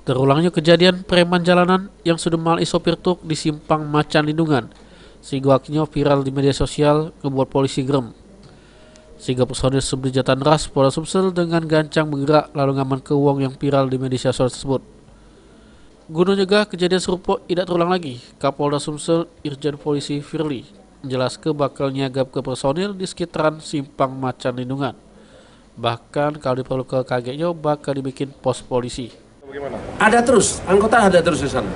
Terulangnya kejadian preman jalanan yang sudah malih sopir truk di simpang Macan Lindungan, sehingga akhirnya viral di media sosial membuat polisi gerem. Sehingga personil Subdit Ras Polda Sumsel dengan gancang bergerak lalu ngamankan uang yang viral di media sosial tersebut. Guna mencegah kejadian serupa tidak terulang lagi, Kapolda Sumsel Irjen Polisi Firly menjelaskan bakal nyiagap ke personil di sekitaran simpang Macan Lindungan. Bahkan kalau diperlukan kagetnya bakal dibikin pos polisi. Bagaimana? Ada terus, anggota ada terus di sana.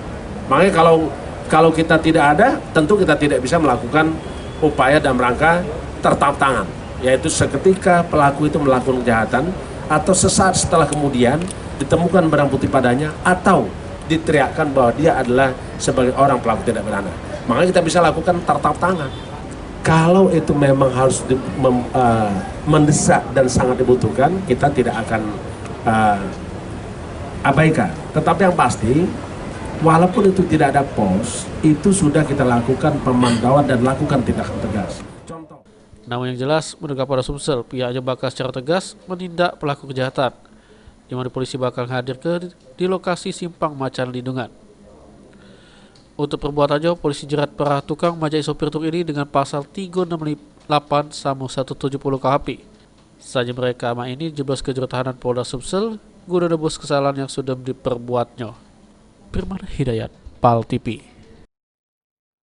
Makanya kalau kita tidak ada, tentu kita tidak bisa melakukan upaya dalam rangka tertangkap tangan. Yaitu seketika pelaku itu melakukan kejahatan atau sesaat setelah kemudian ditemukan barang bukti padanya atau diteriakkan bahwa dia adalah sebagai orang pelaku tindak pidana. Makanya kita bisa lakukan tertangkap tangan. Kalau itu memang harus mendesak dan sangat dibutuhkan, kita tidak akan abaikan. Tetapi yang pasti, walaupun itu tidak ada pos, itu sudah kita lakukan pemantauan dan lakukan tindakan tegas. Contoh. Namun yang jelas, menurut Kapolda Sumsel, pihaknya bakal secara tegas menindak pelaku kejahatan, di mana polisi bakal hadir di lokasi simpang Macan Lindungan. Untuk perbuatannya, polisi jerat para tukang majai sopir truk ini dengan pasal 368/170 KHP. Saja mereka ama ini jeblos ke juru tahanan Polda Sumsel guna nebus kesalahan yang sudah diperbuatnya. Firman Hidayat, PAL TV.